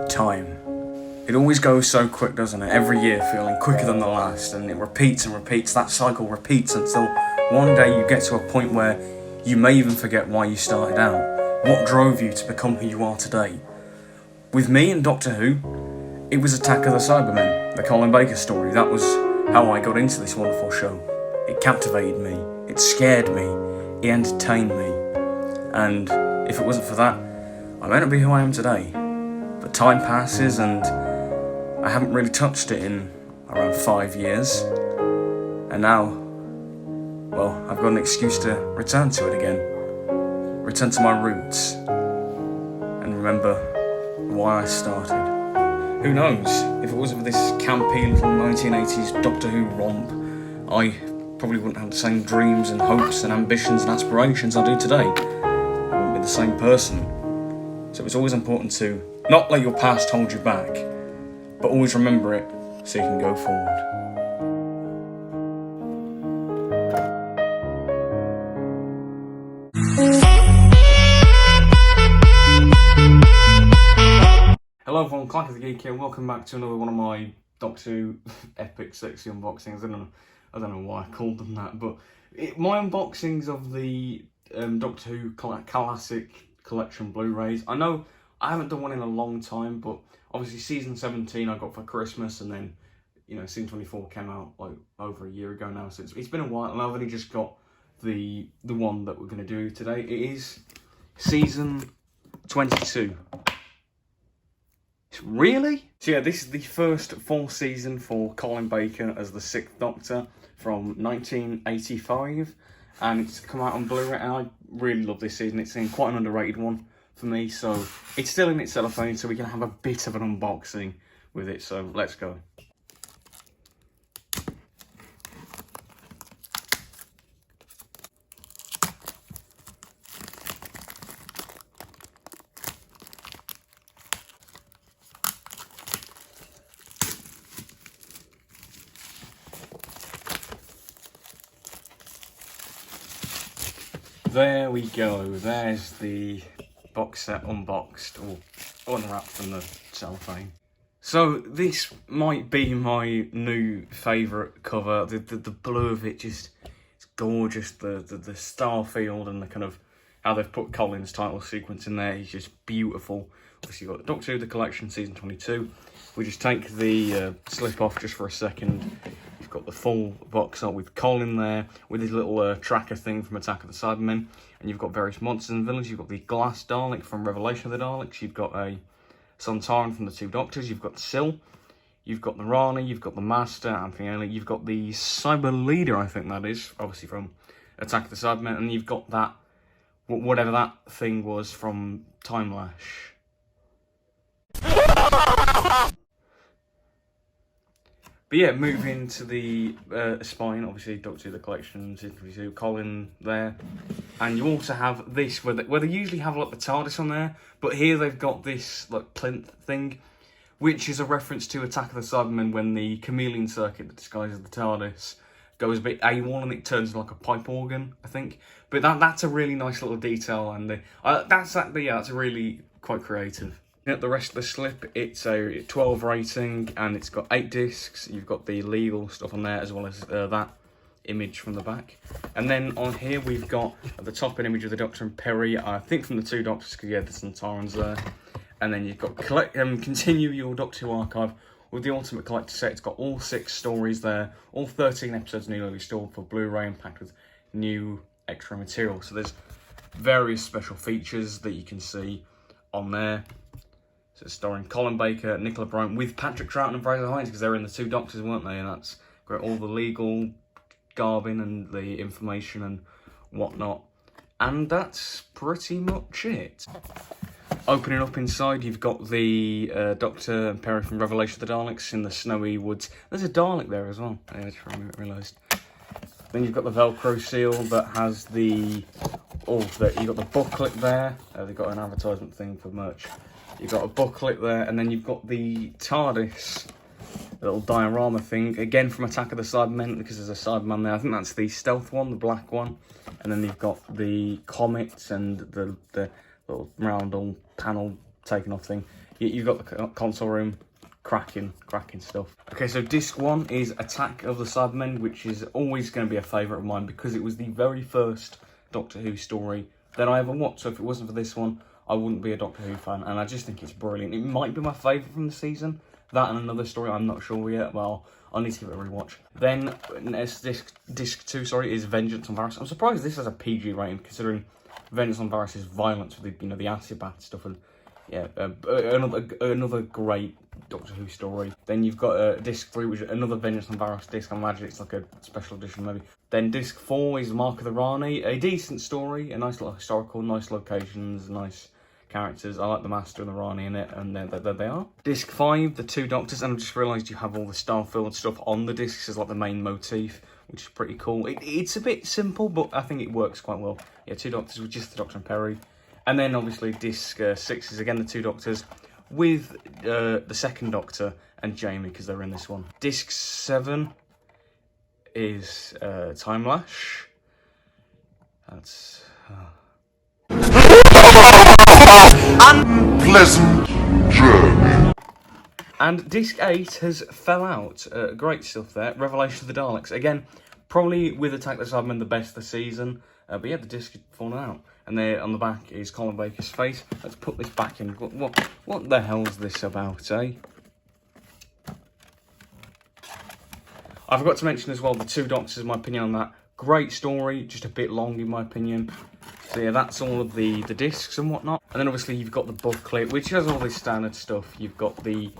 Time. It always goes so quick, doesn't it? Every year feeling quicker than the last, and it repeats and repeats. That cycle repeats until one day you get to a point where you may even forget why you started out. What drove you to become who you are today? With me and Doctor Who, it was Attack of the Cybermen, the Colin Baker story. That was how I got into this wonderful show. It captivated me, it scared me, it entertained me. And if it wasn't for that, I may not be who I am today. But time passes and I haven't really touched it in around 5 years. And now, well, I've got an excuse to return to it again. Return to my roots. And remember why I started. Who knows, if it wasn't for this campy little 1980s Doctor Who romp, I probably wouldn't have the same dreams and hopes and ambitions and aspirations I do today. I wouldn't be the same person. So it's always important to not let your past hold you back, but always remember it so you can go forward. Hello everyone, Clack of the Geek here. Welcome back to another one of my Doctor Who epic sexy unboxings. I don't know why I called them that, but my unboxings of the Doctor Who classic collection Blu-rays. I know I haven't done one in a long time, but obviously season 17 I got for Christmas, and then, you know, season 24 came out like over a year ago now, so it's been a while, and I've only just got the one that we're going to do today. It is season 22. Really? So yeah, this is the first full season for Colin Baker as the 6th Doctor from 1985, and it's come out on Blu-ray, and I really love this season. It's quite an underrated one for me, so it's still in its cellophane, so we can have a bit of an unboxing with it, so let's go. There we go, there's the box set unboxed, or unwrapped from the cellophane. So this might be my new favourite cover. The blue of it, just, it's gorgeous. The starfield and the kind of how they've put Colin's title sequence in there is just beautiful. Obviously you've got Doctor Who, the collection, season 22. We just take the slip off just for a second. You've got the full box art with Colin there, with his little tracker thing from Attack of the Cybermen. And you've got various monsters and villains. You've got the Glass Dalek from Revelation of the Daleks. You've got a Sontaran from the Two Doctors. You've got Syl. You've got the Rani. You've got the Master, Anthony Elliott. You've got the Cyber Leader, I think that is, obviously from Attack of the Cybermen. And you've got that, whatever that thing was from Time Lash. But yeah, moving to the spine, obviously Doctor Who, the collection, season 22, Colin there. And you also have this, where they usually have like the TARDIS on there, but here they've got this like plinth thing, which is a reference to Attack of the Cybermen when the chameleon circuit that disguises the TARDIS goes a bit AWOL and it turns into like a pipe organ, I think. But that's a really nice little detail, and that's really quite creative. At the rest of the slip, it's a 12 rating, and it's got 8 discs. You've got the legal stuff on there, as well as that image from the back. And then on here, we've got at the top an image of the Doctor and Perry, I think from the Two Doctors, because yeah, the Sontarans there. And then you've got continue your Doctor Who archive with the Ultimate Collector set. It's got all 6 stories there, all 13 episodes newly restored for Blu-ray and packed with new extra material. So there's various special features that you can see on there. So it's starring Colin Baker, Nicola Bryant, with Patrick Troughton and Fraser Hines, because they were in the Two Doctors, weren't they? And that's great, all the legal garbing and the information and whatnot. And that's pretty much it. Opening up inside, you've got the Doctor and Perry from Revelation of the Daleks in the snowy woods. There's a Dalek there as well, I just realised. Then you've got the Velcro seal that has you've got the booklet there. They've got an advertisement thing for merch. You've got a booklet there, and then you've got the TARDIS little diorama thing, again from Attack of the Cybermen, because there's a Cyberman there. I think that's the stealth one, the black one. And then you've got the comets and the little round old panel taken off thing. You've got the console room, cracking stuff. Okay, so disc 1 is Attack of the Cybermen, which is always going to be a favourite of mine because it was the very first Doctor Who story that I ever watched. So if it wasn't for this one, I wouldn't be a Doctor Who fan, and I just think it's brilliant. It might be my favourite from the season. That and another story, I'm not sure yet. Well, I'll need to give it a rewatch. Then disc 2, sorry, is Vengeance on Varys. I'm surprised this has a PG rating, considering Vengeance on Varys is violence with the, the acid bath stuff, and yeah, another great Doctor Who story. Then you've got disc 3, which is another Vengeance on Varys disc. I imagine it's like a special edition maybe. Then disc 4 is Mark of the Rani, a decent story, a nice little historical, nice locations, nice characters. I like the Master and the Rani in it, and there they are. Disc 5, the Two Doctors, and I've just realised you have all the Starfield stuff on the discs as like the main motif, which is pretty cool. It's a bit simple, but I think it works quite well. Yeah, Two Doctors with just the Doctor and Perry. And then obviously disc 6 is again the Two Doctors with the second Doctor and Jamie, because they're in this one. Disc 7 is Time Lash. That's... Unpleasant journey. And disc 8 has Fell Out. Great stuff there. Revelation of the Daleks. Again, probably with Attack the Cybermen the best this season. But yeah, the disc has fallen out. And there on the back is Colin Baker's face. Let's put this back in. What the hell's this about, eh? I forgot to mention as well the Two Doctors, my opinion on that. Great story, just a bit long in my opinion. So yeah, that's all of the discs and whatnot. And then obviously you've got the booklet, which has all this standard stuff. You've got the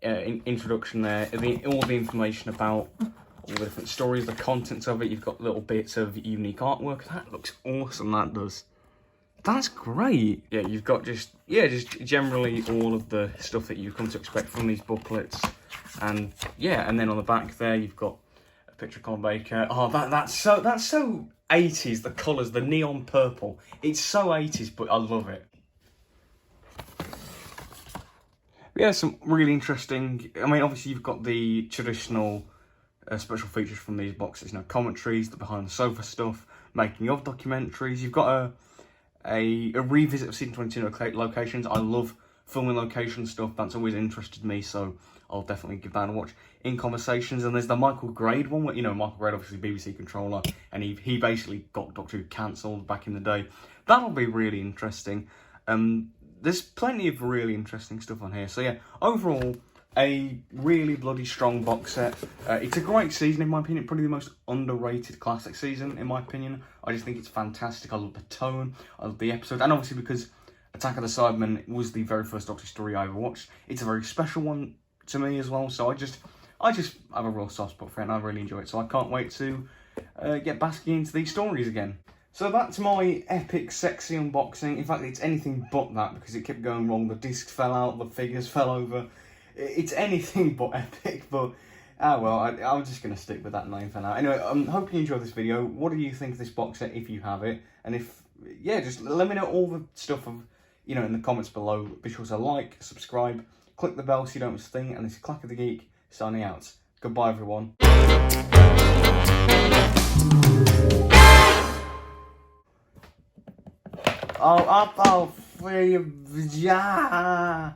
introduction there, all the information about all the different stories, the contents of it. You've got little bits of unique artwork. That looks awesome, that does. That's great. Yeah, you've got just generally all of the stuff that you've come to expect from these booklets. And yeah, and then on the back there, you've got a picture of Colin Baker. Oh, that's so 80s, the colours, the neon purple. It's so 80s, but I love it. Yeah, some really interesting... I mean, obviously you've got the traditional special features from these boxes. You know, commentaries, the behind the sofa stuff, making of documentaries. You've got a revisit of season 22 locations. I love filming location stuff. That's always interested me, so I'll definitely give that a watch. In Conversations, and there's the Michael Grade one, where, you know, Michael Grade, obviously BBC controller, and he basically got Doctor Who cancelled back in the day. That'll be really interesting. There's plenty of really interesting stuff on here. So yeah, overall, a really bloody strong box set. It's a great season in my opinion, probably the most underrated classic season in my opinion. I just think it's fantastic. I love the tone, I love the episode, and obviously because Attack of the Cybermen was the very first Doctor story I ever watched, it's a very special one to me as well. So I just have a real soft spot for it, and I really enjoy it. So I can't wait to get basking into these stories again. So that's my epic, sexy unboxing. In fact, it's anything but that because it kept going wrong. The discs fell out, the figures fell over. It's anything but epic, but well, I'm just going to stick with that name for now. Anyway, I hope you enjoyed this video. What do you think of this box set if you have it? And if, yeah, just let me know all the stuff of, you know, in the comments below. Be sure to like, subscribe, click the bell so you don't miss a thing. And this is Clack of the Geek signing out. Goodbye, everyone. Oh, free, yeah.